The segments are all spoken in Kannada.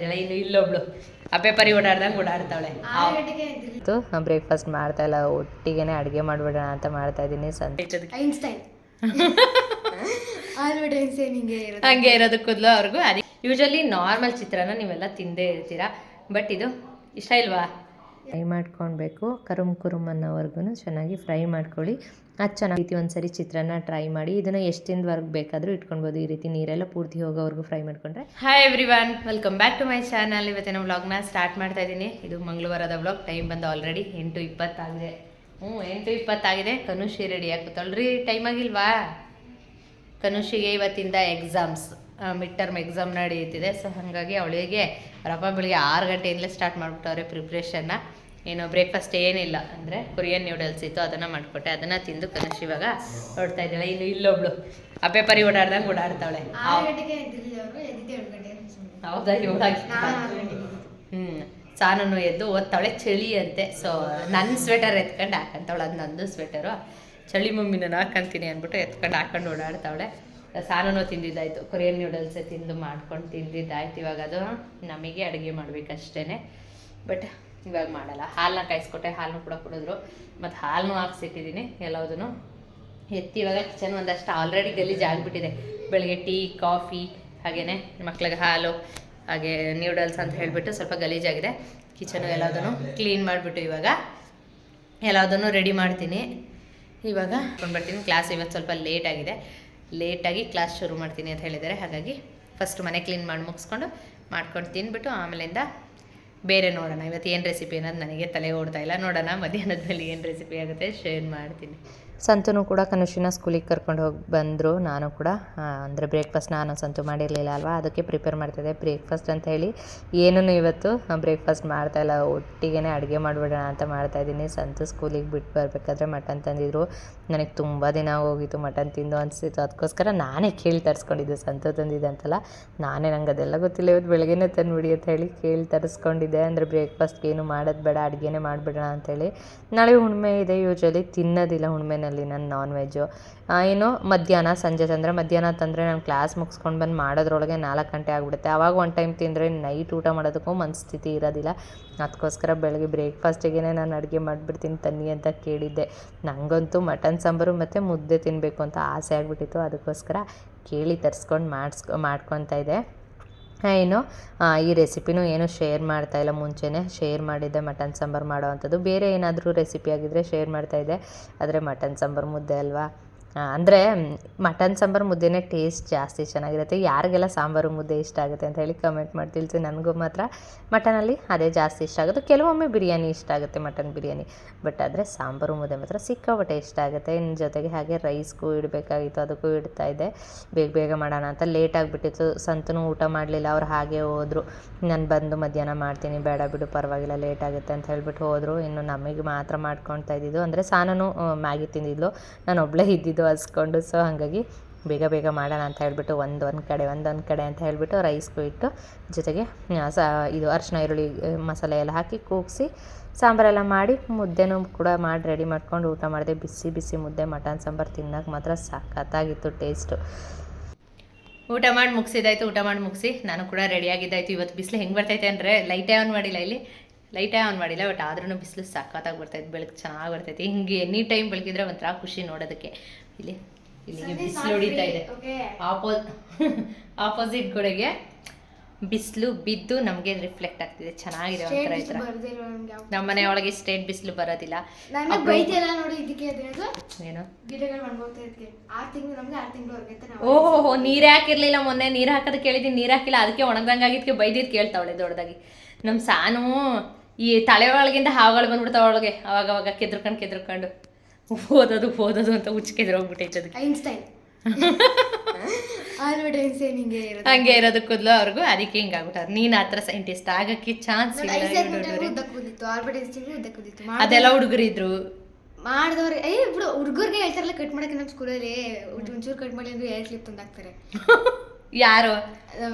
ಇನ್ನು ಇಲ್ಲೊಬ್ಳು ಅಪ್ಪೆ ಪರಿ ಓಡಾಡ್ದಂಗೆ ಓಡಾಡ್ತಾವಳೆ. ಬ್ರೇಕ್ಫಾಸ್ಟ್ ಮಾಡ್ತಾ ಇಲ್ಲ, ಒಟ್ಟಿಗೆನೆ ಅಡುಗೆ ಮಾಡಿಬಿಡೋಣ ಅಂತ ಮಾಡ್ತಾ ಇದ್ದೀನಿ. ಹಂಗೆ ಇರೋದು ಕೂದಲು ಅವ್ರಿಗೂ. ಅದೇ ಯೂಶಲಿ ನಾರ್ಮಲ್ ಚಿತ್ರಾನ್ನ ನೀವೆಲ್ಲ ತಿಂದೇ ಇರ್ತೀರಾ, ಬಟ್ ಇದು ಇಷ್ಟ ಇಲ್ವಾ? ಫ್ರೈ ಮಾಡ್ಕೊಳ್ಬೇಕು, ಕುರುಮ್ ಅನ್ನೋವರೆಗೂ ಚೆನ್ನಾಗಿ ಫ್ರೈ ಮಾಡ್ಕೊಳ್ಳಿ. ಅದು ಚೆನ್ನಾಗಿ ಒಂದ್ಸರಿ ಚಿತ್ರಾನ್ನ ಟ್ರೈ ಮಾಡಿ. ಇದನ್ನು ಎಷ್ಟು ದಿನದವರೆಗೂ ಬೇಕಾದರೂ ಇಟ್ಕೊಳ್ಬೋದು. ಈ ರೀತಿ ನೀರೆಲ್ಲ ಪೂರ್ತಿ ಹೋಗೋವರೆಗೂ ಫ್ರೈ ಮಾಡ್ಕೊಂಡ್ರೆ. Hi everyone, welcome back to my channel. ಇವತ್ತಿನ ವ್ಲಾಗ್ನ ಸ್ಟಾರ್ಟ್ ಮಾಡ್ತಾ ಇದ್ದೀನಿ. ಇದು ಮಂಗಳವಾರದ ವ್ಲಾಗ್. ಟೈಮ್ ಬಂದು ಆಲ್ರೆಡಿ 8:20 ಆಗಿದೆ. 8:20 ಆಗಿದೆ. ಕನುಷಿ ರೆಡಿ ಆಗ್ತಾಳ್ರಿ. ಟೈಮ್ ಆಗಿಲ್ವಾ? ಕನುಷಿಗೆ ಇವತ್ತಿಂದ ಎಕ್ಸಾಮ್ಸ್, ಮಿಡ್ ಟರ್ಮ್ ಎಕ್ಸಾಮ್ ನಡೆಯುತ್ತಿದೆ. ಸೊ ಹಾಗಾಗಿ ಅವಳಿಗೆ ಅವರಪ್ಪ ಬೆಳಿಗ್ಗೆ 6 ಗಂಟೆಯಿಂದಲೇ ಸ್ಟಾರ್ಟ್ ಮಾಡಿಬಿಟ್ಟವ್ರೆ ಪ್ರಿಪ್ರೇಷನ್ನ. ಏನು ಬ್ರೇಕ್ಫಾಸ್ಟ್ ಏನಿಲ್ಲ, ಅಂದರೆ ಕೊರಿಯನ್ ನ್ಯೂಡಲ್ಸ್ ಇತ್ತು, ಅದನ್ನು ಮಾಡಿಕೊಟ್ಟೆ. ಅದನ್ನು ತಿಂದು ಕನುಷಿ ಇವಾಗ ಹೊರಡ್ತಾ ಇದ್ದಾಳೆ. ಇನ್ನು ಇಲ್ಲೊಬ್ಳು ಅಪ್ಪೆ ಪರಿ ಓಡಾಡ್ದಂಗೆ ಓಡಾಡ್ತಾವಳೆ. ಹೌದಾ? ಸಾನನು ಎದ್ದು ಓದ್ತಾವಳೆ. ಚಳಿ ಅಂತೆ. ಸೊ ನನ್ನ ಸ್ವೆಟರ್ ಎತ್ಕೊಂಡು ಹಾಕಂತಾವಳೆ. ಅದು ನಂದು ಸ್ವೆಟರು. ಚಳಿ ಮಮ್ಮಿ ನಾನು ಹಾಕಂತೀನಿ ಅಂದ್ಬಿಟ್ಟು ಎತ್ಕೊಂಡು ಹಾಕೊಂಡು ಓಡಾಡ್ತಾವಳೆ. ಸಾನೂ ತಿಂದಿದ್ದಾಯಿತು, ಕೊರಿಯನ್ ನ್ಯೂಡಲ್ಸೇ ಮಾಡ್ಕೊಂಡು ತಿಂದಿದ್ದಾಯ್ತು. ಇವಾಗ ಅದು ನಮಗೆ ಅಡುಗೆ ಮಾಡಬೇಕಷ್ಟೇ. ಬಟ್ ಇವಾಗ ಮಾಡಲ್ಲ. ಹಾಲನ್ನ ಕಾಯಿಸ್ಕೊಟ್ಟೆ, ಹಾಲನ್ನು ಕೂಡ ಕುಡಿದ್ರು. ಮತ್ತು ಹಾಲನ್ನು ಹಾಕ್ಸಿಟ್ಟಿದ್ದೀನಿ. ಎಲ್ಲದೂ ಎತ್ತಿ ಇವಾಗ ಕಿಚನ್ ಒಂದಷ್ಟು ಆಲ್ರೆಡಿ ಗಲೀಜು ಆಗಿಬಿಟ್ಟಿದೆ. ಬೆಳಗ್ಗೆ ಟೀ, ಕಾಫಿ, ಹಾಗೆಯೇ ಮಕ್ಳಿಗೆ ಹಾಲು, ಹಾಗೆ ನ್ಯೂಡಲ್ಸ್ ಅಂತ ಹೇಳಿಬಿಟ್ಟು ಸ್ವಲ್ಪ ಗಲೀಜಾಗಿದೆ. ಕಿಚನು ಎಲ್ಲದೂ ಕ್ಲೀನ್ ಮಾಡಿಬಿಟ್ಟು ಇವಾಗ ಎಲ್ಲದನ್ನು ರೆಡಿ ಮಾಡ್ತೀನಿ. ಇವಾಗ ಕೊಂಡ್ಬರ್ತೀನಿ. ಕ್ಲಾಸ್ ಇವತ್ತು ಸ್ವಲ್ಪ ಲೇಟಾಗಿ ಕ್ಲಾಸ್ ಶುರು ಮಾಡ್ತೀನಿ ಅಂತ ಹೇಳಿದ್ದಾರೆ. ಹಾಗಾಗಿ ಫಸ್ಟ್ ಮನೆ ಕ್ಲೀನ್ ಮಾಡಿ ಮುಗಿಸ್ಕೊಂಡು ಮಾಡ್ಕೊಂಡು ತಿಂದ್ಬಿಟ್ಟು ಆಮೇಲಿಂದ ಬೇರೆ ನೋಡೋಣ. ಇವತ್ತು ಏನು ರೆಸಿಪಿ ಅನ್ನೋದು ನನಗೆ ತಲೆ ಓಡ್ತಾ ಇಲ್ಲ. ನೋಡೋಣ ಮಧ್ಯಾಹ್ನದ ಮೇಲೆ ಏನು ರೆಸಿಪಿ ಆಗುತ್ತೆ ಶೇರ್ ಮಾಡ್ತೀನಿ. ಸಂತೂ ಕೂಡ ಕನುಷಿನ ಸ್ಕೂಲಿಗೆ ಕರ್ಕೊಂಡು ಹೋಗಿ ಬಂದರು. ನಾನು ಕೂಡ ಅಂದರೆ ಬ್ರೇಕ್ಫಾಸ್ಟ್ ನಾನು ಸಂತು ಮಾಡಿರಲಿಲ್ಲ ಅಲ್ವಾ, ಅದಕ್ಕೆ ಪ್ರಿಪೇರ್ ಮಾಡ್ತಿದ್ದೆ. ಬ್ರೇಕ್ಫಾಸ್ಟ್ ಅಂತ ಹೇಳಿ ಏನೂ ಇವತ್ತು ಬ್ರೇಕ್ಫಾಸ್ಟ್ ಮಾಡ್ತಾಯಿಲ್ಲ, ಒಟ್ಟಿಗೆ ಅಡುಗೆ ಮಾಡಿಬಿಡೋಣ ಅಂತ ಮಾಡ್ತಾಯಿದ್ದೀನಿ. ಸಂತು ಸ್ಕೂಲಿಗೆ ಬಿಟ್ಟು ಬರಬೇಕಾದ್ರೆ ಮಟನ್ ತಂದಿದ್ರು. ನನಗೆ ತುಂಬ ದಿನ ಹೋಗಿತ್ತು ಮಟನ್ ತಿಂದು ಅನಿಸ್ತಿತ್ತು. ಅದಕ್ಕೋಸ್ಕರ ನಾನೇ ಕೇಳಿ ತರಿಸ್ಕೊಂಡಿದ್ದೆ. ಸಂತು ತಂದಿದ್ದೆ ಅಂತಲ್ಲ, ನಂಗೆ ಅದೆಲ್ಲ ಗೊತ್ತಿಲ್ಲ. ಇವತ್ತು ಬೆಳಗ್ಗೆನೇ ತಂದುಬಿಡಿ ಅಂತ ಹೇಳಿ ಕೇಳಿ ತರಿಸ್ಕೊಂಡಿದ್ದೆ. ಅಂದರೆ ಬ್ರೇಕ್ಫಾಸ್ಟ್ಗೆ ಏನು ಮಾಡೋದು ಬೇಡ, ಅಡುಗೆನೇ ಮಾಡಿಬಿಡೋಣ ಅಂಥೇಳಿ. ನಾಳೆ ಹುಣ್ಣಿಮೆ ಇದೆ. ಯೂಶ್ವಲಿ ತಿನ್ನೋದಿಲ್ಲ ಹುಣ್ಣಿಮೆನಲ್ಲಿ ನಾನು ನಾನ್ ವೆಜ್ಜು. ಏನು ಮಧ್ಯಾಹ್ನ ಸಂಜೆ ಮಧ್ಯಾಹ್ನ ತಂದರೆ ನಾನು ಕ್ಲಾಸ್ ಮುಗಿಸ್ಕೊಂಡು ಬಂದು ಮಾಡೋದ್ರೊಳಗೆ 4 ಗಂಟೆ ಆಗಿಬಿಡುತ್ತೆ. ಆವಾಗ ಒಂದು ಟೈಮ್ ತಿಂದರೆ ನೈಟ್ ಊಟ ಮಾಡೋದಕ್ಕೂ ಮನಸ್ಥಿತಿ ಇರೋದಿಲ್ಲ. ಅದಕ್ಕೋಸ್ಕರ ಬೆಳಗ್ಗೆ ಬ್ರೇಕ್ಫಾಸ್ಟಿಗೆ ನಾನು ಅಡುಗೆ ಮಾಡಿಬಿಡ್ತೀನಿ ತನ್ನಿ ಅಂತ ಕೇಳಿದ್ದೆ. ನನಗಂತೂ ಮಟನ್ ಸಾಂಬಾರು ಮತ್ತು ಮುದ್ದೆ ತಿನ್ನಬೇಕು ಅಂತ ಆಸೆ ಆಗಿಬಿಟ್ಟಿತ್ತು. ಅದಕ್ಕೋಸ್ಕರ ಕೇಳಿ ತರಿಸ್ಕೊಂಡು ಮಾಡ್ಕೊತಾ ಇದ್ದೆ. ಏನು ಈ ರೆಸಿಪಿನೂ ಏನು ಶೇರ್ ಮಾಡ್ತಾಯಿಲ್ಲ. ಮುಂಚೆನೇ ಶೇರ್ ಮಾಡಿದ್ದೆ ಮಟನ್ ಸಾಂಬಾರು ಮಾಡೋ ಅಂಥದ್ದು. ಬೇರೆ ಏನಾದರೂ ರೆಸಿಪಿ ಆಗಿದ್ದರೆ ಶೇರ್ ಮಾಡ್ತಾಯಿದ್ದೆ. ಆದರೆ ಮಟನ್ ಸಾಂಬಾರು ಮುದ್ದೆ ಅಲ್ವಾ, ಅಂದರೆ ಮಟನ್ ಸಾಂಬಾರು ಮುದ್ದೆನೇ ಟೇಸ್ಟ್ ಜಾಸ್ತಿ ಚೆನ್ನಾಗಿರುತ್ತೆ. ಯಾರಿಗೆಲ್ಲ ಸಾಂಬಾರು ಮುದ್ದೆ ಇಷ್ಟ ಆಗುತ್ತೆ ಅಂತ ಹೇಳಿ ಕಮೆಂಟ್ ಮಾಡಿ ತಿಳಿಸಿ. ನನಗೂ ಮಾತ್ರ ಮಟನಲ್ಲಿ ಅದೇ ಜಾಸ್ತಿ ಇಷ್ಟ ಆಗುತ್ತೆ. ಕೆಲವೊಮ್ಮೆ ಬಿರಿಯಾನಿ ಇಷ್ಟ ಆಗುತ್ತೆ, ಮಟನ್ ಬಿರಿಯಾನಿ. ಬಟ್ ಆದರೆ ಸಾಂಬಾರು ಮುದ್ದೆ ಮಾತ್ರ ಸಿಕ್ಕಾಪಟ್ಟೆ ಇಷ್ಟ ಆಗುತ್ತೆ. ಇನ್ನು ಜೊತೆಗೆ ಹಾಗೆ ರೈಸ್ಗೂ ಇಡಬೇಕಾಗಿತ್ತು, ಅದಕ್ಕೂ ಇಡ್ತಾಯಿದ್ದೆ. ಬೇಗ ಮಾಡೋಣ ಅಂತ ಲೇಟ್ ಆಗಿಬಿಟ್ಟಿತ್ತು. ಸಂತೂ ಊಟ ಮಾಡಲಿಲ್ಲ, ಅವ್ರು ಹಾಗೆ ಹೋದರು. ನಾನು ಬಂದು ಮಧ್ಯಾಹ್ನ ಮಾಡ್ತೀನಿ, ಬೇಡ ಬಿಡು ಪರವಾಗಿಲ್ಲ ಲೇಟ್ ಆಗುತ್ತೆ ಅಂತ ಹೇಳ್ಬಿಟ್ಟು ಹೋದರು. ಇನ್ನು ನಮಗೆ ಮಾತ್ರ ಮಾಡ್ಕೊಳ್ತಾ ಇದ್ದಿದ್ದು. ಅಂದರೆ ಸಾನೂ ಮ್ಯಾಗಿ ತಿಂದಿದ್ಲು, ನಾನು ಒಬ್ಬಳೇ ಇದ್ದಿದ್ದು ಹಸ್ಕೊಂಡು. ಸೊ ಹಾಗಾಗಿ ಬೇಗ ಮಾಡೋಣ ಅಂತ ಹೇಳ್ಬಿಟ್ಟು ಒಂದೊಂದು ಕಡೆ ಅಂತ ಹೇಳ್ಬಿಟ್ಟು ರೈಸ್ಗೂ ಇಟ್ಟು, ಜೊತೆಗೆ ಇದು ಅರಿಶಿನ ಈರುಳ್ಳಿ ಮಸಾಲೆ ಎಲ್ಲ ಹಾಕಿ ಕೂಗಿಸಿ ಸಾಂಬಾರೆಲ್ಲ ಮಾಡಿ ಮುದ್ದೆನೂ ಕೂಡ ಮಾಡಿ ರೆಡಿ ಮಾಡ್ಕೊಂಡು ಊಟ ಮಾಡಿದೆ. ಬಿಸಿ ಮುದ್ದೆ ಮಟನ್ ಸಾಂಬಾರು ತಿನ್ನೋಕೆ ಮಾತ್ರ ಸಖತ್ತಾಗಿತ್ತು ಟೇಸ್ಟು. ಊಟ ಮಾಡಿ ಮುಗಿಸಿದಾಯ್ತು. ಊಟ ಮಾಡಿ ಮುಗಿಸಿ ನಾನು ಕೂಡ ರೆಡಿಯಾಗಿದ್ದಾಯಿತು. ಇವತ್ತು ಬಿಸಿಲು ಹೆಂಗೆ ಬರ್ತೈತೆ ಅಂದರೆ ಲೈಟೇ ಆನ್ ಮಾಡಿಲ್ಲ, ಬಟ್ ಆದ್ರೂ ಬಿಸಿಲು ಸಖತ್ತಾಗಿ ಬರ್ತೈತೆ. ಬೆಳಗ್ಗೆ ಚೆನ್ನಾಗಿ ಬರ್ತೈತೆ. ಹಿಂಗೆ ಎನಿ ಟೈಮ್ ಬೆಳಗಿದ್ರೆ ಒಂಥರ ಖುಷಿ ನೋಡೋದಕ್ಕೆ. ಇಲ್ಲಿಗೆ ಬಿಸಿಲು ಹೊಡಿತಾ ಇದೆ. ಆಪೋಸಿಟ್ ಕಡೆಗೆ ಬಿಸಿಲು ಬಿದ್ದು ನಮಗೆ ರಿಫ್ಲೆಕ್ಟ್ ಆಗ್ತಿದೆ. ಚೆನ್ನಾಗಿದೆ ಒಂಥರ. ಈ ಥರ ನಮ್ಮ ಮನೆ ಒಳಗೆ ಸ್ಟ್ರೇಟ್ ಬಿಸಿಲು ಬರೋದಿಲ್ಲ. ಓಹೋ, ನೀರೇ ಹಾಕಿರ್ಲಿಲ್ಲ ಮೊನ್ನೆ. ನೀರು ಹಾಕೋದು ಕೇಳಿದ್ದೀನಿ, ನೀರು ಹಾಕಿಲ್ಲ. ಅದಕ್ಕೆ ಒಣಗದಂಗಾಗಿದ್ದಕ್ಕೆ ಬೈದಿದ್ದು ಕೇಳ್ತಾವಳೆ ದೊಡ್ಡದಾಗಿ. ನಮ್ಮ ಸಾನು ಈ ತಲೆ ಒಳಗಿಂದ ಹಾವುಗಳು ಬಂದ್ಬಿಡ್ತಾವ ಒಳಗೆ. ಅವಾಗ ಕೆದ್ರಕೊಂಡು ಓದೋದು ಅಂತ ಹುಚ್ಚಿಕೆದ್ರು ಹೋಗ್ಬಿಟ್ಟೈತೆ. ಅದಕ್ಕೆ ಹಂಗೆ ಇರೋದು ಕೂದಲು ಅವ್ರಿಗೂ. ಅದಕ್ಕೆ ಹಿಂಗಾಗ್ಬಿಟ್ಟಾರ. ನೀನು ಆ ಥರ ಸೈಂಟಿಸ್ಟ್ ಆಗಕ್ಕೆ ಚಾನ್ಸ್ ಇಲ್ಲ. ಅದೆಲ್ಲ ಹುಡುಗರಿದ್ರು ಮಾಡಿದವ್ರೆ. ಬಿಡು, ಹುಡುಗರಿಗೆ ಹೇಳ್ತಾರಲ್ಲ ಕಟ್ ಮಾಡಕ್ಕೆ. ನಮ್ಮ ಸ್ಕೂಲಲ್ಲಿ ಒಂಚೂರು ಕಟ್ ಮಾಡಿ ಅಂದ್ರೆ ಏರ್ ಕ್ಲಿಪ್ ತಂದಾಕ್ತಾರೆ. ಯಾರು?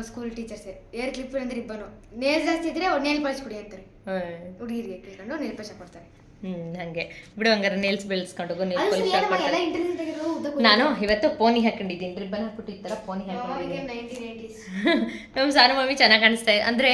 School teachers. ಏರ್ ಕ್ಲಿಪ್ ಅಂದ್ರೆ ಇಬ್ಬನು ನೇಲ್ ಜಾಸ್ತಿ ಇದ್ರೆ ನೇಲ್ ಪಾಲಿಶ್ ಕೊಡಿ ಅಂತಾರೆ. ಹುಡುಗಿರಿಗೆ ಕೇಳ್ಕೊಂಡು ನೇಲ್ ಪಾಲಿಶ್ ಕೊಡ್ತಾರೆ. ಹಂಗೆ ಬಿಡು. ಹಂಗಾರೆ ನೇಲ್ಸ್ ಬೆಳೆಸ್ಕೊಂಡು ಹೋಗು, ನೇಲ್ ಅದು ಪಾಲಿಶ್ ಸರಿ ಅಮ್ಮ, ಎಲ್ಲ ಹಾಕ್ಕೊಡ್ತಾರೆ. ಇಂಟರ್ನೆಟ್ ಆಗಿರೋ ಉದ್ದ ನಾನು ಇವತ್ತು ಪೋನಿ ಹಾಕೊಂಡಿದ್ದೀನಿ, ರಿಬ್ಬನ್ ಹಾಕ್ಬಿಟ್ಟು ಈ ಥರ ಪೋನಿ ಹಾಕೊಂಡಿದ್ದೀನಿ. 1990s. ನಮ್ಮ ಸಾನು ಮಮ್ಮಿ ಚೆನ್ನಾಗಿ ಕಾಣಿಸ್ತಾ ಅಂದರೆ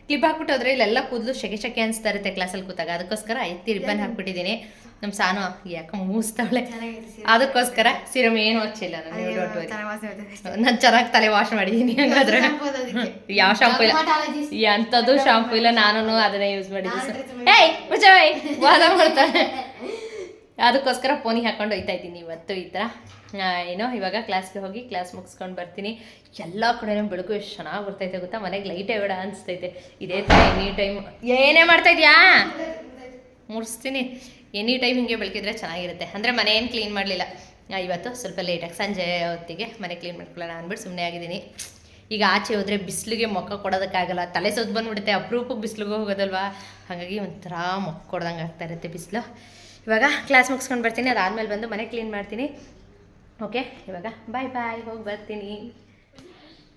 ಕ್ಲಿಪ್ ಹಾಕ್ಬಿಟ್ಟು ಹೋದ್ರೆ ಇಲ್ಲೆಲ್ಲ ಕೂದಲು ಶೆಕೆ ಶೆಕೆ ಅನಿಸ್ತಾ ಇರುತ್ತೆ ಕ್ಲಾಸಲ್ಲಿ ಕೂತಾಗ. ಅದಕ್ಕೋಸ್ಕರ ಎತ್ತಿ ರಿಬ್ಬನ್ ಹಾಕ್ಬಿಟ್ಟಿದ್ದೀನಿ. ನಮ್ಮ ಸಾನು ಯಾಕೆ ಮೂಸ್ತಾವಳೆ, ಚೆನ್ನಾಗಿದೆ ಸೀರೆ. ಅದಕ್ಕೋಸ್ಕರ ಸಿರಮ್ ಏನು ಹಚ್ಚಿಲ್ಲ ನಾನು. ಅಯ್ಯೋ, ಡೋಂಟ್ ವರಿ, ಚೆನ್ನಾಗ್ ವಾಸನೆ ಬರ್ತದೆ ಅಷ್ಟೇ. ನಾನು ಚೆನ್ನಾಗಿ ತಲೆ ವಾಶ್ ಮಾಡಿದ್ದೀನಿ. ಹಂಗಾದ್ರೆ ಶಾಂಪೂ ಅದು ಅದಕ್ಕೆ. ಯಾವ ಶಾಂಪು ಇಲ್ಲ, Dermatologist. ಎಂಥದ್ದು ಶಾಂಪು ಇಲ್ಲ, ನಾನು ಅದನ್ನೇ ಯೂಸ್ ಮಾಡಿದ್ದೆ. ನಾನು ಸರ್ dress ಏಯ್ ಮುಚ್ಚವೈ ವಾದ ಮಾಡ್ತಾನೆ. ಅದಕ್ಕೋಸ್ಕರ ಪೋನಿ ಹಾಕೊಂಡು ಹೋಯ್ತಾ ಇದ್ದೀನಿ ಇವತ್ತು ಈ ಥರ. ಏನೋ ಇವಾಗ ಕ್ಲಾಸ್ಗೆ ಹೋಗಿ ಕ್ಲಾಸ್ ಮುಗಿಸ್ಕೊಂಡು ಬರ್ತೀನಿ. ಎಲ್ಲ ಕಡೆನೂ ಬೆಳಕು ಎಷ್ಟು ಚೆನ್ನಾಗಿ ಬರ್ತೈತೆ ಗೊತ್ತಾ. ಮನೆಗೆ ಲೈಟೇ ಬೇಡ ಅನಿಸ್ತೈತೆ. ಇದೇ ಥರ ಎನಿ ಟೈಮ್. ಏನೇ ಮಾಡ್ತಾ ಇದೆಯಾ, ಮುಡಿಸ್ತೀನಿ. ಎನಿ ಟೈಮ್ ಹಿಂಗೆ ಬೆಳಕಿದ್ರೆ ಚೆನ್ನಾಗಿರುತ್ತೆ. ಅಂದರೆ ಮನೆ ಏನು ಕ್ಲೀನ್ ಮಾಡಲಿಲ್ಲ ಇವತ್ತು, ಸ್ವಲ್ಪ ಲೇಟಾಗಿ ಸಂಜೆ ಹೊತ್ತಿಗೆ ಮನೆ ಕ್ಲೀನ್ ಮಾಡ್ಕೊಳ್ಳೋಣ ಅಂದ್ಬಿಟ್ಟು ಸುಮ್ಮನೆ ಆಗಿದ್ದೀನಿ. ಈಗ ಆಚೆ ಹೋದರೆ ಬಿಸಿಲಿಗೆ ಮೊಕ್ಕ ಕೊಡೋದಕ್ಕಾಗಲ್ಲ, ತಲೆ ಸುತ್ತ ಬಂದುಬಿಡುತ್ತೆ. ಅಪರೂಪಕ್ಕೆ ಬಿಸಿಲಿಗೆ ಹೋಗೋದಲ್ವಾ, ಹಾಗಾಗಿ ಒಂಥರ ಮೊಕ್ಕ ಕೊಡ್ದಂಗೆ ಆಗ್ತಾ ಇರುತ್ತೆ ಬಿಸಿಲು. ಇವಾಗ ಕ್ಲಾಸ್ ಮುಗಿಸ್ಕೊಂಡು ಬರ್ತೀನಿ, ಅದಾದಮೇಲೆ ಬಂದು ಮನೆ ಕ್ಲೀನ್ ಮಾಡ್ತೀನಿ. ಓಕೆ, ಇವಾಗ ಬಾಯ್ ಬಾಯ್, ಹೋಗಿ ಬರ್ತೀನಿ.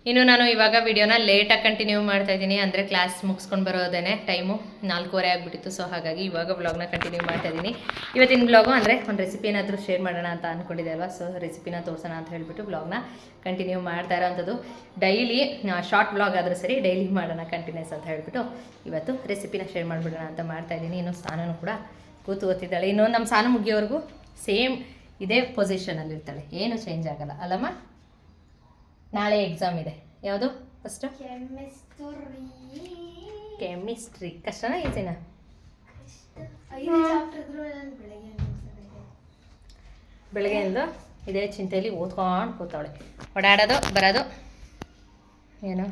ಇನ್ನು ನಾನು ಇವಾಗ ವಿಡಿಯೋನ ಲೇಟಾಗಿ ಕಂಟಿನ್ಯೂ ಮಾಡ್ತಾಯಿದ್ದೀನಿ. ಅಂದರೆ ಕ್ಲಾಸ್ ಮುಗಿಸ್ಕೊಂಡು ಬರೋದೇನೆ ಟೈಮು 4:15 ಆಗಿಬಿಟ್ಟಿತ್ತು. ಸೊ ಹಾಗಾಗಿ ಇವಾಗ ವ್ಲಾಗ್ನ ಕಂಟಿನ್ಯೂ ಮಾಡ್ತಾಯಿದ್ದೀನಿ. ಇವತ್ತಿನ ವ್ಲಾಗು ಅಂದರೆ ಒಂದು ರೆಸಿಪಿ ಏನಾದರೂ ಶೇರ್ ಮಾಡೋಣ ಅಂತ ಅಂದ್ಕೊಂಡಿದ್ದೆ ಅಲ್ವಾ. ಸೊ ರೆಸಿಪಿನ ತೋರಿಸೋಣ ಅಂತ ಹೇಳಿಬಿಟ್ಟು ವ್ಲಾಗ್ನ ಕಂಟಿನ್ಯೂ ಮಾಡ್ತಾ ಇರೋವಂಥದ್ದು. ಡೈಲಿ ಶಾರ್ಟ್ ವ್ಲಾಗ್ ಆದರೂ ಸರಿ ಡೈಲಿ ಮಾಡೋಣ ಕಂಟಿನ್ಯೂಸ್ ಅಂತ ಹೇಳಿಬಿಟ್ಟು ಇವತ್ತು ರೆಸಿಪಿನ ಶೇರ್ ಮಾಡಿಬಿಡೋಣ ಅಂತ ಮಾಡ್ತಾಯಿದ್ದೀನಿ. ಇನ್ನು ಸಾನೂ ಕೂಡ ಕೂತು ಓದ್ತಿದ್ದಾಳೆ. ಇನ್ನು ನಮ್ಮ ಸಾನು ಮುಗಿಯೋವರೆಗೂ ಸೇಮ್ ಇದೇ ಪೊಸಿಷನಲ್ಲಿ ಇರ್ತಾಳೆ, ಏನು ಚೇಂಜ್ ಆಗಲ್ಲ ಅಲ್ಲಮ್ಮ. ನಾಳೆ ಎಕ್ಸಾಮ್ ಇದೆ. ಯಾವುದು ಫಸ್ಟು? ಕೆಮಿಸ್ಟ್ರಿ. ಕಷ್ಟನಾ ಈಸಿನಾ? ಬೆಳಗ್ಗೆಯಿಂದ ಇದೇ ಚಿಂತೆಯಲ್ಲಿ ಓದ್ಕೊಂಡು ಕೂತಾವಳೆ. ಓಡಾಡೋದು ಬರೋದು ಏನು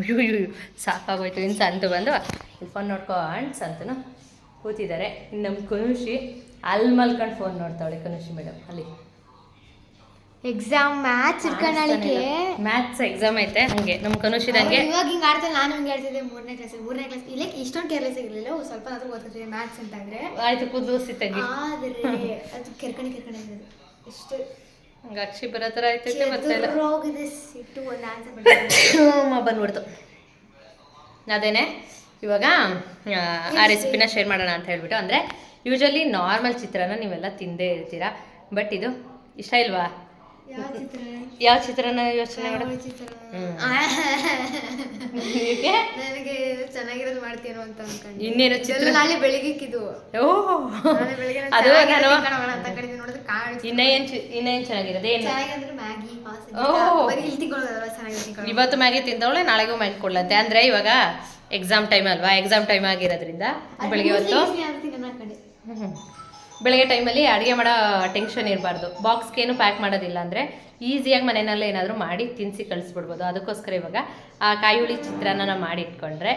ಅಯ್ಯೋ ಸಾಕಾಗೋಯ್ತು. ಇನ್ನು ಸಂತು ಬಂದು ಫೋನ್ ನೋಡ್ಕೊಂಡು ಸಂತನು ಕೂತಿದ್ದಾರೆ. ಇನ್ನು ನಮ್ಮ ಕನುಷಿ ಅಲ್ಲಿ ಮಲ್ಕೊಂಡು ಫೋನ್ ನೋಡ್ತಾವಳೆ. ಕನುಷಿ ಮೇಡಮ್ ಅಲ್ಲಿ ಎಕ್ಸಾಮ್ ಮ್ಯಾಥ್ಸ್ ಇಟ್ಕೊಂಡಳಿಕೆ. ಮ್ಯಾಥ್ಸ್ ಎಕ್ಸಾಮ್ ಐತೆ. ಹಂಗೆ ನಮ್ಮ ಕನುಷಿದಂಗೆ ಇವಾಗ ಹಿಂಗೆ ಆಡ್ತಾನೆ, ನಾನು ಹಿಂಗೆ ಆಡ್ತಿದ್ದೆ 3ನೇ ಕ್ಲಾಸ್. ಇಲ್ಲ ಇಷ್ಟೊಂದು ಕೇರ್ಲೆಸ್ ಆಗಿರಲಿಲ್ಲ, ಸ್ವಲ್ಪ ಆದ್ರೂ ಓದ್ತಿದ್ದೆ ಮ್ಯಾಥ್ಸ್ ಅಂತ ಅಂದ್ರೆ. ಆಯ್ತು ಕೂದಲು ಸಿತ್ತಾಗಿ ಆದರೆ ಅದು ಕೆರ್ಕಣಿ ಎಷ್ಟು ಹಂಗೆ ಅಕ್ಷಿ ಬರೋ ಥರ ಆಯ್ತೈತೆ. ಮತ್ತೆ ಹೋಗಿದೆ ಸಿಟ್ಟು, ಒಂದು ಆನ್ಸರ್ ಬಂದ್ಬಿಡ್ತು. ಅದೇನೆ ಇವಾಗ ಆ ರೆಸಿಪಿನ ಶೇರ್ ಮಾಡೋಣ ಅಂತ ಹೇಳ್ಬಿಟ್ಟು. ಅಂದರೆ ಯೂಶಲಿ ನಾರ್ಮಲ್ ಚಿತ್ರಾನ್ನ ನೀವೆಲ್ಲ ತಿಂದೇ ಇರ್ತೀರಾ, ಬಟ್ ಇದು ಇಷ್ಟ ಇಲ್ವಾ? ಯಾವ ಚಿತ್ರಾನ್ನ ಯೋಚನೆ ಮಾಡು. ನನಗೆ ಚೆನ್ನಾಗಿರೋದು ಮಾಡ್ತೀನೋ ಅಂತ ಅನ್ಕೊಂಡು. ಇನ್ನೇನು ಚಿತ್ರ ನಾಳೆ ಬೆಳಿಗ್ಗೆಕ್ಕಿದು. ಅದು ನಾನು ಅಂತ ಕಡೆ ನೋಡಿದ್ರೆ ಕಾಳು ಇನ್ನೇನು ಚೆನ್ನಾಗಿರೋದು ಏನು ಚೆನ್ನಾಗಿರೋದು ಮ್ಯಾಗಿ ಚೆನ್ನಾಗಿರುತ್ತೆ. ಇವತ್ತು ಮ್ಯಾಗಿ ತಿಂದವಳೆ, ನಾಳೆಗೂ ಮ್ಯಾಗಿ ಕೊಡ್ಲಂತೆ. ಅಂದರೆ ಇವಾಗ ಎಕ್ಸಾಮ್ ಟೈಮ್ ಅಲ್ವಾ, ಎಕ್ಸಾಮ್ ಟೈಮ್ ಆಗಿರೋದ್ರಿಂದ ಬೆಳಿಗ್ಗೆ ಹೊತ್ತು ಬೆಳಗ್ಗೆ ಟೈಮಲ್ಲಿ ಅಡುಗೆ ಮಾಡೋ ಟೆನ್ಷನ್ ಇರಬಾರ್ದು. ಬಾಕ್ಸ್ಗೇನು ಪ್ಯಾಕ್ ಮಾಡೋದಿಲ್ಲ ಅಂದರೆ ಈಸಿಯಾಗಿ ಮನೆಯಲ್ಲೇ ಏನಾದರೂ ಮಾಡಿ ತಿನ್ನಿಸಿ ಕಳಿಸ್ಬಿಡ್ಬೋದು. ಅದಕ್ಕೋಸ್ಕರ ಇವಾಗ ಆ ಕಾಯುಳಿ ಚಿತ್ರಾನ್ನ ಮಾಡಿ ಇಟ್ಕೊಂಡ್ರೆ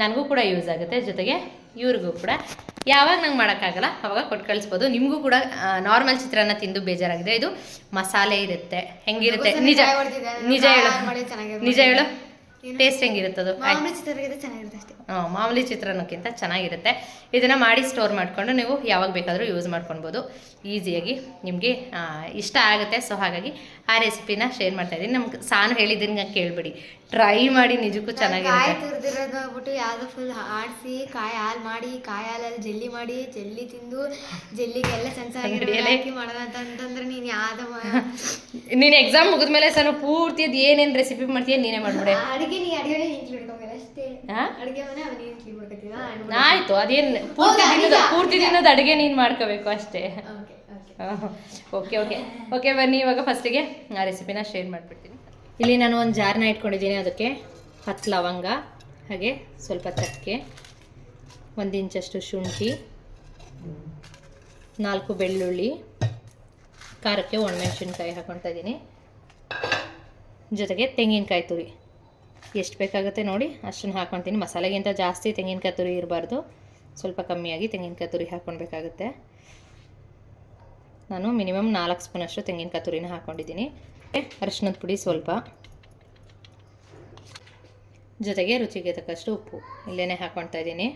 ನನಗೂ ಕೂಡ ಯೂಸ್ ಆಗುತ್ತೆ, ಜೊತೆಗೆ ಇವ್ರಿಗೂ ಕೂಡ. ಯಾವಾಗ ನಂಗೆ ಮಾಡೋಕ್ಕಾಗಲ್ಲ ಅವಾಗ ಕೊಟ್ಟು ಕಳಿಸ್ಬೋದು. ನಿಮಗೂ ಕೂಡ ನಾರ್ಮಲ್ ಚಿತ್ರಾನ್ನ ತಿಂದು ಬೇಜಾರಾಗಿದೆ. ಇದು ಮಸಾಲೆ ಇರುತ್ತೆ, ಹೆಂಗಿರುತ್ತೆ ನಿಜ ನಿಜ ಹೇಳು, ನಿಜ ಹೇಳು ಟೇಸ್ಟ್ ಹೆಂಗಿರುತ್ತದು? ಮಾಮೂಲಿ ಚಿತ್ರಾನ್ನಕ್ಕಿಂತ ಚೆನ್ನಾಗಿರುತ್ತೆ. ಇದನ್ನು ಮಾಡಿ ಸ್ಟೋರ್ ಮಾಡಿಕೊಂಡು ನೀವು ಯಾವಾಗ ಬೇಕಾದರೂ ಯೂಸ್ ಮಾಡ್ಕೊಳ್ಬೋದು ಈಸಿಯಾಗಿ. ನಿಮಗೆ ಇಷ್ಟ ಆಗುತ್ತೆ. ಸೊ ಹಾಗಾಗಿ ಆ ರೆಸಿಪಿನ ಶೇರ್ ಮಾಡ್ತಾಯಿದ್ದೀನಿ. ನಮ್ಗೆ ಸಾನು ಹೇಳಿದ್ದೀನಿ ಕೇಳಿಬಿಡಿ, ಟ್ರೈ ಮಾಡಿ, ನಿಜಕ್ಕೂ ಚೆನ್ನಾಗಿರುತ್ತೆ. ತುರಿದಿರೋದು ಹೋಗ್ಬಿಟ್ಟು ಯಾವುದೋ ಫುಲ್ ಆಡಿಸಿ ಕಾಯಿ ಹಾಲು ಮಾಡಿ, ಕಾಯಿ ಹಾಲಲ್ಲಿ ಜೆಲ್ಲಿ ಮಾಡಿ, ಜೆಲ್ಲಿ ತಿಂದು ಜೆಲ್ಲಿಗೆಲ್ಲ ಚೆನ್ನಾಗಿ ಮಾಡೋಣ ಅಂತಂದ್ರೆ ನೀನು ಯಾವ್ದು ನೀನು ಎಕ್ಸಾಮ್ ಮುಗಿದ್ಮೇಲೆ ಸಾನು ಪೂರ್ತಿ ಅದು ಏನೇನು ರೆಸಿಪಿ ಮಾಡ್ತೀಯ ನೀನೇ ಮಾಡ್ಬಿಡೆ. ಅಡುಗೆ ನೀ ಅಡುಗೆ ಅಷ್ಟೇ. ಅಡುಗೆ ಮನೆ ಅವನೇ ಕ್ಲೀನ್ ಮಾಡ್ಕೊತೀವ. ಆಯಿತು, ಅದೇನು ಪೂರ್ತಿ ದಿನದ ಅಡುಗೆ ನೀನು ಮಾಡ್ಕೋಬೇಕು ಅಷ್ಟೇ. ಓಕೆ ಓಕೆ ಓಕೆ ಬನ್ನಿ ಇವಾಗ ಫಸ್ಟಿಗೆ ಆ ರೆಸಿಪಿನ ಶೇರ್ ಮಾಡಿಬಿಡ್ತೀನಿ. ಇಲ್ಲಿ ನಾನು ಒಂದು ಜಾರ್ನ ಇಟ್ಕೊಂಡಿದ್ದೀನಿ. ಅದಕ್ಕೆ 10 ಲವಂಗ, ಹಾಗೆ ಸ್ವಲ್ಪ ಚಕ್ಕೆ, 1 ಇಂಚಷ್ಟು ಶುಂಠಿ, 4 ಬೆಳ್ಳುಳ್ಳಿ, ಖಾರಕ್ಕೆ ಒಣಮೆಣಸಿನ್ಕಾಯಿ ಹಾಕ್ಕೊಳ್ತಾ ಇದ್ದೀನಿ, ಜೊತೆಗೆ ತೆಂಗಿನಕಾಯಿ ತುರಿ ಎಷ್ಟು ಬೇಕಾಗುತ್ತೆ ನೋಡಿ ಅಷ್ಟನ್ನು ಹಾಕ್ಕೊಳ್ತೀನಿ. ಮಸಾಲೆಗಿಂತ ಜಾಸ್ತಿ ತೆಂಗಿನಕಾಯಿ ತುರಿ ಇರಬಾರ್ದು, ಸ್ವಲ್ಪ ಕಮ್ಮಿಯಾಗಿ ತೆಂಗಿನಕಾಯಿ ತುರಿ ಹಾಕ್ಕೊಳ್ಬೇಕಾಗುತ್ತೆ. ನಾನು ಮಿನಿಮಮ್ 4 ಸ್ಪೂನಷ್ಟು ತೆಂಗಿನಕಾಯಿ ತುರಿನ ಹಾಕ್ಕೊಂಡಿದ್ದೀನಿ. ಅರಿಶಿನದ ಪುಡಿ ಸ್ವಲ್ಪ, ಜೊತೆಗೆ ರುಚಿಗೆ ತಕ್ಕಷ್ಟು ಉಪ್ಪು ಇಲ್ಲೇ ಹಾಕ್ಕೊಳ್ತಾ ಇದ್ದೀನಿ.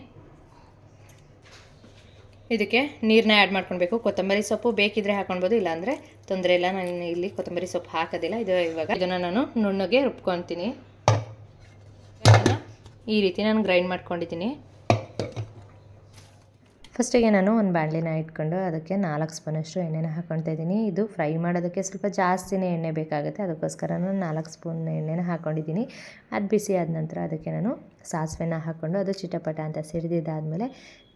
ಇದಕ್ಕೆ ನೀರನ್ನ ಆ್ಯಡ್ ಮಾಡ್ಕೊಳ್ಬೇಕು. ಕೊತ್ತಂಬರಿ ಸೊಪ್ಪು ಬೇಕಿದ್ರೆ ಹಾಕ್ಕೊಳ್ಬೋದು, ಇಲ್ಲಾಂದರೆ ತೊಂದರೆ ಇಲ್ಲ. ನಾನು ಇಲ್ಲಿ ಕೊತ್ತಂಬರಿ ಸೊಪ್ಪು ಹಾಕೋದಿಲ್ಲ. ಇವಾಗ ಇದನ್ನು ನಾನು ನುಣ್ಣಗೆ ರುಬ್ಕೊತೀನಿ. ಈ ರೀತಿ ನಾನು ಗ್ರೈಂಡ್ ಮಾಡ್ಕೊಂಡಿದ್ದೀನಿ. ಫಸ್ಟಿಗೆ ನಾನು ಒಂದು ಬಾಣಲಿನ ಇಟ್ಕೊಂಡು ಅದಕ್ಕೆ 4 ಸ್ಪೂನಷ್ಟು ಎಣ್ಣೆನ ಹಾಕ್ಕೊಳ್ತಾ ಇದ್ದೀನಿ. ಇದು ಫ್ರೈ ಮಾಡೋದಕ್ಕೆ ಸ್ವಲ್ಪ ಜಾಸ್ತಿನೇ ಎಣ್ಣೆ ಬೇಕಾಗುತ್ತೆ, ಅದಕ್ಕೋಸ್ಕರ ನಾನು 4 ಸ್ಪೂನ್ ಎಣ್ಣೆನ ಹಾಕ್ಕೊಂಡಿದ್ದೀನಿ. ಅದು ಬಿಸಿ ಆದ ನಂತರ ಅದಕ್ಕೆ ನಾನು ಸಾಸಿವೆನ ಹಾಕ್ಕೊಂಡು ಅದು ಚಿಟಪಟ ಅಂತ ಸಿಡಿದಿದ್ದಾದಮೇಲೆ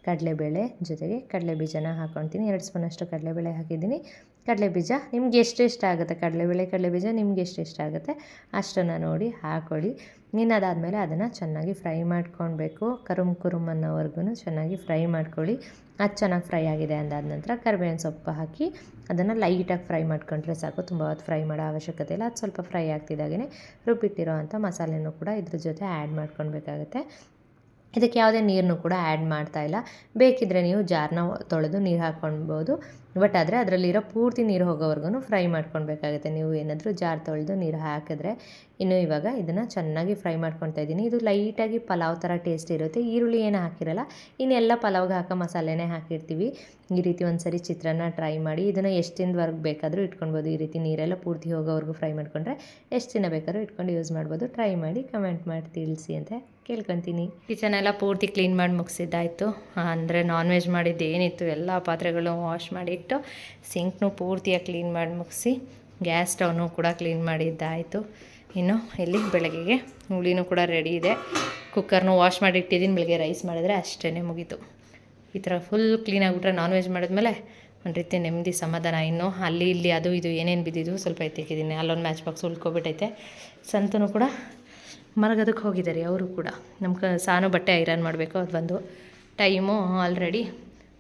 ಕಡಲೆಬೇಳೆ ಜೊತೆಗೆ ಕಡಲೆ ಬೀಜನ ಹಾಕ್ಕೊಳ್ತೀನಿ. 2 ಸ್ಪೂನಷ್ಟು ಕಡಲೆಬೇಳೆ ಹಾಕಿದ್ದೀನಿ. ಕಡಲೆ ಬೀಜ ನಿಮ್ಗೆ ಎಷ್ಟು ಇಷ್ಟ ಆಗುತ್ತೆ, ಕಡಲೆಬೇಳೆ ಕಡಲೆ ಬೀಜ ನಿಮ್ಗೆ ಎಷ್ಟು ಇಷ್ಟ ಆಗುತ್ತೆ ಅಷ್ಟನ್ನು ನೋಡಿ ಹಾಕ್ಕೊಳ್ಳಿ. ಇನ್ನು ಅದಾದಮೇಲೆ ಅದನ್ನು ಚೆನ್ನಾಗಿ ಫ್ರೈ ಮಾಡ್ಕೊಳ್ಬೇಕು. ಕುರುಮ್ ಅನ್ನೋವರೆಗೂ ಚೆನ್ನಾಗಿ ಫ್ರೈ ಮಾಡ್ಕೊಳ್ಳಿ. ಅದು ಚೆನ್ನಾಗಿ ಫ್ರೈ ಆಗಿದೆ ಅಂದಾದ ನಂತರ ಕರಿಬೇವಿನ ಸೊಪ್ಪು ಹಾಕಿ ಅದನ್ನು ಲೈಟಾಗಿ ಫ್ರೈ ಮಾಡ್ಕೊಂಡ್ರೆ ಸಾಕು, ತುಂಬ ಹೊತ್ತು ಫ್ರೈ ಮಾಡೋ ಅವಶ್ಯಕತೆ ಇಲ್ಲ. ಅದು ಸ್ವಲ್ಪ ಫ್ರೈ ಆಗ್ತಿದ್ದಾಗೇ ರುಬ್ಬಿಟ್ಟಿರೋ ಅಂಥ ಮಸಾಲೆನೂ ಕೂಡ ಇದ್ರ ಜೊತೆ ಆ್ಯಡ್ ಮಾಡ್ಕೊಳ್ಬೇಕಾಗತ್ತೆ. ಇದಕ್ಕೆ ಯಾವುದೇ ನೀರನ್ನು ಕೂಡ ಆ್ಯಡ್ ಮಾಡ್ತಾಯಿಲ್ಲ. ಬೇಕಿದ್ದರೆ ನೀವು ಜಾರನ್ನ ತೊಳೆದು ನೀರು ಹಾಕ್ಕೊಳ್ಬೋದು, ಬಟ್ ಆದರೆ ಅದರಲ್ಲಿರೋ ಪೂರ್ತಿ ನೀರು ಹೋಗೋವರೆಗೂ ಫ್ರೈ ಮಾಡ್ಕೊಳ್ಬೇಕಾಗುತ್ತೆ. ನೀವು ಏನಾದರೂ ಜಾರ್ ತೊಳೆದು ನೀರು ಹಾಕಿದ್ರೆ. ಇನ್ನು ಇವಾಗ ಇದನ್ನು ಚೆನ್ನಾಗಿ ಫ್ರೈ ಮಾಡ್ಕೊಳ್ತಾ ಇದ್ದೀನಿ. ಇದು ಲೈಟಾಗಿ ಪಲಾವ್ ಥರ ಟೇಸ್ಟ್ ಇರುತ್ತೆ. ಈರುಳ್ಳಿ ಏನು ಹಾಕಿರಲ್ಲ, ಇನ್ನೆಲ್ಲ ಪಲಾವ್ಗೆ ಹಾಕೋ ಮಸಾಲೆನೇ ಹಾಕಿರ್ತೀವಿ. ಈ ರೀತಿ ಒಂದು ಸರಿ ಚಿತ್ರಾನ್ನ ಟ್ರೈ ಮಾಡಿ. ಇದನ್ನು ಎಷ್ಟು ದಿನದವರೆಗೆ ಬೇಕಾದರೂ ಇಟ್ಕೊಳ್ಬೋದು. ಈ ರೀತಿ ನೀರೆಲ್ಲ ಪೂರ್ತಿ ಹೋಗೋವರೆಗೂ ಫ್ರೈ ಮಾಡಿಕೊಂಡ್ರೆ ಎಷ್ಟು ದಿನ ಬೇಕಾದ್ರೂ ಇಟ್ಕೊಂಡು ಯೂಸ್ ಮಾಡ್ಬೋದು. ಟ್ರೈ ಮಾಡಿ ಕಮೆಂಟ್ ಮಾಡಿ ತಿಳಿಸಿ ಅಂತ ಕೇಳ್ಕೊತೀನಿ. ಕಿಚನ್ ಎಲ್ಲ ಪೂರ್ತಿ ಕ್ಲೀನ್ ಮಾಡಿ ಮುಗಿಸಿದ್ದಾಯಿತು. ಅಂದರೆ ನಾನ್ ವೆಜ್ ಮಾಡಿದ್ದು ಏನಿತ್ತು ಎಲ್ಲ ಪಾತ್ರೆಗಳು ವಾಶ್ ಮಾಡಿಟ್ಟು ಸಿಂಕ್ನು ಪೂರ್ತಿಯಾಗಿ ಕ್ಲೀನ್ ಮಾಡಿ ಮುಗಿಸಿ ಗ್ಯಾಸ್ ಸ್ಟವ್ನು ಕೂಡ ಕ್ಲೀನ್ ಮಾಡಿದ್ದಾಯಿತು. ಇನ್ನು ಇಲ್ಲಿ ಬೆಳಗ್ಗೆಗೆ ಹುಳಿನೂ ಕೂಡ ರೆಡಿ ಇದೆ. ಕುಕ್ಕರ್ನು ವಾಶ್ ಮಾಡಿ ಇಟ್ಟಿದ್ದೀನಿ. ಬೆಳಗ್ಗೆ ರೈಸ್ ಮಾಡಿದ್ರೆ ಅಷ್ಟೇ ಮುಗೀತು. ಈ ಥರ ಫುಲ್ ಕ್ಲೀನ್ ಆಗಿಬಿಟ್ರೆ ನಾನ್ ವೆಜ್ ಮಾಡಿದ್ಮೇಲೆ ಒಂದು ರೀತಿ ನೆಮ್ಮದಿ ಸಮಾಧಾನ. ಇನ್ನು ಅಲ್ಲಿ ಇಲ್ಲಿ ಅದು ಇದು ಏನೇನು ಬಿದ್ದಿದ್ದು ಸ್ವಲ್ಪ ಎತ್ತಿಕ್ಕಿದ್ದೀನಿ. ಅಲ್ಲೊಂದು ಮ್ಯಾಚ್ ಬಾಕ್ಸ್ ಉಳ್ಕೊಬಿಟ್ಟೈತೆ. ಸಂತೂ ಕೂಡ ಮರಗೋದಕ್ಕೆ ಹೋಗಿದ್ದಾರೆ ಅವರು ಕೂಡ. ನಮ್ಮ ಸಾನು ಬಟ್ಟೆ ಐರನ್ ಮಾಡಬೇಕು. ಅದು ಬಂದು ಟೈಮು ಆಲ್ರೆಡಿ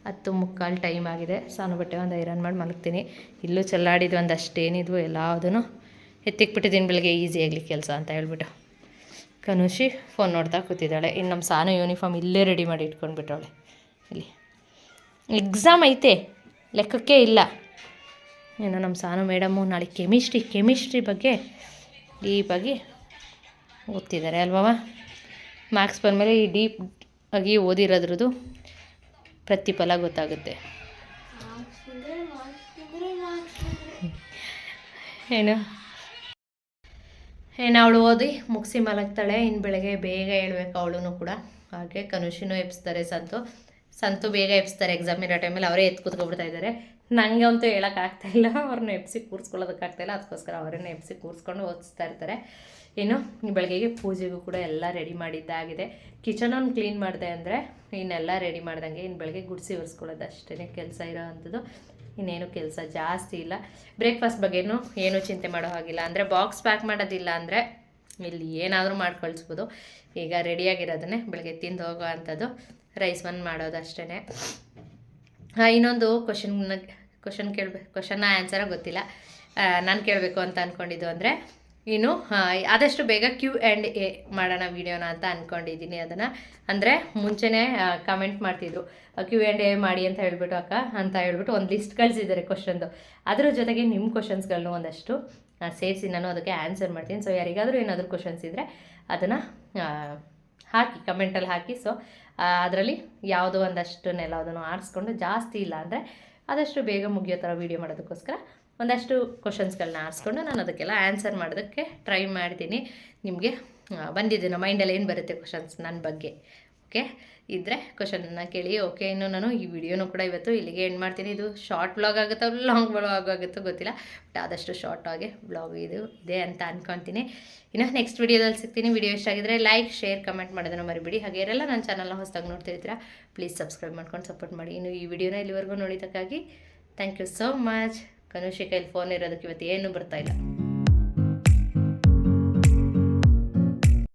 10:45 ಟೈಮ್ ಆಗಿದೆ. ಸಾನು ಬಟ್ಟೆ ಒಂದು ಐರನ್ ಮಾಡಿ ಮಲಗ್ತೀನಿ. ಇಲ್ಲೂ ಚೆಲ್ಲಾಡಿದ್ದು ಒಂದಷ್ಟೇನಿದ್ವು ಎಲ್ಲದೂ ಎತ್ತಿಕ್ಬಿಟ್ಟಿದ್ದೀನಿ ಬೆಳಗ್ಗೆ ಈಸಿ ಆಗಲಿ ಕೆಲಸ ಅಂತ ಹೇಳ್ಬಿಟ್ಟು. ಕನುಷಿ ಫೋನ್ ನೋಡ್ತಾ ಕೂತಿದ್ದಾಳೆ. ಇನ್ನು ನಮ್ಮ ಸಾನು ಯೂನಿಫಾರ್ಮ್ ಇಲ್ಲೇ ರೆಡಿ ಮಾಡಿ ಇಟ್ಕೊಂಡ್ಬಿಟ್ಟವಳೆ. ಇಲ್ಲಿ ಎಕ್ಸಾಮ್ ಐತೆ, ಲೆಕ್ಕಕ್ಕೆ ಇಲ್ಲ. ಏನೋ ನಮ್ಮ ಸಾನು ಮೇಡಮು ನಾಳೆ ಕೆಮಿಸ್ಟ್ರಿ ಬಗ್ಗೆ ಡೀಪಾಗಿ ಓದ್ತಿದ್ದಾರೆ ಅಲ್ವವ. ಮಾರ್ಕ್ಸ್ ಬಂದಮೇಲೆ ಈ ಡೀಪ್ ಆಗಿ ಓದಿರೋದ್ರದ್ದು ಪ್ರತಿಫಲ ಗೊತ್ತಾಗುತ್ತೆ. ಏನು ಅವಳು ಓದಿ ಮುಗಿಸಿ ಮಲಗ್ತಾಳೆ. ಇನ್ನು ಬೆಳಗ್ಗೆ ಬೇಗ ಹೇಳ್ಬೇಕು ಅವಳು ಕೂಡ. ಹಾಗೆ ಕನುಷಿನೂ ಎಬ್ಸ್ತಾರೆ. ಸಂತು ಬೇಗ ಎಬ್ಸ್ತಾರೆ. ಎಕ್ಸಾಮ್ ಇರೋ ಟೈಮಲ್ಲಿ ಅವರೇ ಎತ್ತು ಕೂತ್ಕೊಬಿಡ್ತಾ ಇದ್ದಾರೆ. ನನಗೆ ಅಂತೂ ಹೇಳೋಕ್ಕಾಗ್ತಾಯಿಲ್ಲ, ಅವ್ರನ್ನ ಎಬ್ಸಿ ಕೂರಿಸ್ಕೊಳ್ಳೋದಕ್ಕಾಗ್ತಾಯಿಲ್ಲ. ಅದಕ್ಕೋಸ್ಕರ ಅವರನ್ನ ಎಬ್ಸಿ ಕೂರಿಸ್ಕೊಂಡು ಓದಿಸ್ತಾ ಇರ್ತಾರೆ. ಇನ್ನು ಬೆಳಗ್ಗೆಗೆ ಪೂಜೆಗೂ ಕೂಡ ಎಲ್ಲ ರೆಡಿ ಮಾಡಿದ್ದಾಗಿದೆ. ಕಿಚನನ್ನು ಕ್ಲೀನ್ ಮಾಡಿದೆ ಅಂದರೆ ಇನ್ನೆಲ್ಲ ರೆಡಿ ಮಾಡ್ದಂಗೆ. ಇನ್ನು ಬೆಳಗ್ಗೆ ಗುಡಿಸಿ ಒರೆಸ್ಕೊಳ್ಳೋದು ಅಷ್ಟೇ ಕೆಲಸ ಇರೋ ಅಂಥದ್ದು. ಇನ್ನೇನು ಕೆಲಸ ಜಾಸ್ತಿ ಇಲ್ಲ. ಬ್ರೇಕ್ಫಾಸ್ಟ್ ಬಗ್ಗೆನೂ ಏನೂ ಚಿಂತೆ ಮಾಡೋ ಹಾಗಿಲ್ಲ. ಅಂದರೆ ಬಾಕ್ಸ್ ಪ್ಯಾಕ್ ಮಾಡೋದಿಲ್ಲ ಅಂದರೆ ಇಲ್ಲಿ ಏನಾದರೂ ಮಾಡಿ ಕಳಿಸ್ಬೋದು. ಈಗ ರೆಡಿಯಾಗಿರೋದನ್ನೇ ಬೆಳಗ್ಗೆ ತಿಂದು ಹೋಗೋ ಅಂಥದ್ದು. ರೈಸ್ ಒಂದು ಮಾಡೋದು ಅಷ್ಟೇ. ಇನ್ನೊಂದು ಕ್ವಶನ್ನ ಆನ್ಸರ ಗೊತ್ತಿಲ್ಲ. ನಾನು ಕೇಳಬೇಕು ಅಂತ ಅಂದ್ಕೊಂಡಿದ್ದು ಅಂದರೆ ಇನ್ನು ಆದಷ್ಟು ಬೇಗ Q&A ಮಾಡೋಣ ವೀಡಿಯೋನ ಅಂತ ಅಂದ್ಕೊಂಡಿದ್ದೀನಿ. ಅದನ್ನು ಅಂದರೆ ಮುಂಚೆನೇ ಕಮೆಂಟ್ ಮಾಡ್ತಿದ್ರು Q&A ಮಾಡಿ ಅಂತ ಹೇಳ್ಬಿಟ್ಟು ಅಕ್ಕ ಅಂತ ಹೇಳ್ಬಿಟ್ಟು ಒಂದು ಲಿಸ್ಟ್ ಕಳಿಸಿದ್ದಾರೆ ಕ್ವಶನ್ದು. ಅದರ ಜೊತೆಗೆ ನಿಮ್ಮ ಕ್ವಶನ್ಸ್ಗಳನ್ನೂ ಒಂದಷ್ಟು ಸೇರಿಸಿ ನಾನು ಅದಕ್ಕೆ ಆನ್ಸರ್ ಮಾಡ್ತೀನಿ. ಸೊ ಯಾರಿಗಾದರೂ ಏನಾದರೂ ಕ್ವಶನ್ಸ್ ಇದ್ದರೆ ಅದನ್ನು ಹಾಕಿ ಕಮೆಂಟಲ್ಲಿ ಹಾಕಿ. ಸೊ ಅದರಲ್ಲಿ ಯಾವುದೋ ಒಂದಷ್ಟನ್ನೆಲ್ಲದನ್ನು ಆರಿಸ್ಕೊಂಡು ಜಾಸ್ತಿ ಇಲ್ಲ ಅಂದರೆ ಆದಷ್ಟು ಬೇಗ ಮುಗಿಯೋ ಥರ ವೀಡಿಯೋ ಮಾಡೋದಕ್ಕೋಸ್ಕರ ಒಂದಷ್ಟು ಕ್ವಶನ್ಸ್ಗಳನ್ನ ಆರಿಸ್ಕೊಂಡು ನಾನು ಅದಕ್ಕೆಲ್ಲ ಆನ್ಸರ್ ಮಾಡೋದಕ್ಕೆ ಟ್ರೈ ಮಾಡ್ತೀನಿ. ನಿಮಗೆ ಬಂದಿದೆ ನಮ್ಮ ಮೈಂಡಲ್ಲಿ ಏನು ಬರುತ್ತೆ ಕ್ವಶನ್ಸ್ ನನ್ನ ಬಗ್ಗೆ. ಓಕೆ ಇದ್ದರೆ ಕ್ವಶನನ್ನು ಕೇಳಿ. ಓಕೆ ಇನ್ನು ನಾನು ಈ ವಿಡಿಯೋನೂ ಕೂಡ ಇವತ್ತು ಇಲ್ಲಿಗೆ ಎಂಡ್ ಮಾಡ್ತೀನಿ. ಇದು ಶಾರ್ಟ್ ವ್ಲಾಗ್ ಆಗುತ್ತೋ ಲಾಂಗ್ ವ್ಲಾಗ್ ಆಗುತ್ತೋ ಗೊತ್ತಿಲ್ಲ, ಬಟ್ ಆದಷ್ಟು ಶಾರ್ಟ್ ಆಗಿ ವ್ಲಾಗ್ ಇದೆ ಅಂತ ಅಂದ್ಕೊತೀನಿ. ಇನ್ನು ನೆಕ್ಸ್ಟ್ ವಿಡಿಯೋದಲ್ಲಿ ಸಿಗ್ತೀನಿ. ವಿಡಿಯೋ ಇಷ್ಟ ಆಗಿದ್ರೆ ಲೈಕ್ ಶೇರ್ ಕಮೆಂಟ್ ಮಾಡೋದನ್ನು ಮರಿಬೇಡಿ. ಹಾಗೆ ಯಾರೆಲ್ಲ ನನ್ನ ಚಾನಲ್ನ ಹೊಸದಾಗಿ ನೋಡ್ತಿರ್ತೀರಾ ಪ್ಲೀಸ್ ಸಬ್ಸ್ಕ್ರೈಬ್ ಮಾಡ್ಕೊಂಡು ಸಪೋರ್ಟ್ ಮಾಡಿ. ಇನ್ನು ಈ ವಿಡಿಯೋನ ಇಲ್ಲಿವರೆಗೂ ನೋಡಿದ್ದಕ್ಕಾಗಿ ಥ್ಯಾಂಕ್ ಯು ಸೋ ಮಚ್. ಕನುಷಿ ಕೈಲಿ ಫೋನ್ ಇರೋದಕ್ಕೆ ಇವತ್ತು ಏನೂ ಬರ್ತಾಯಿಲ್ಲ.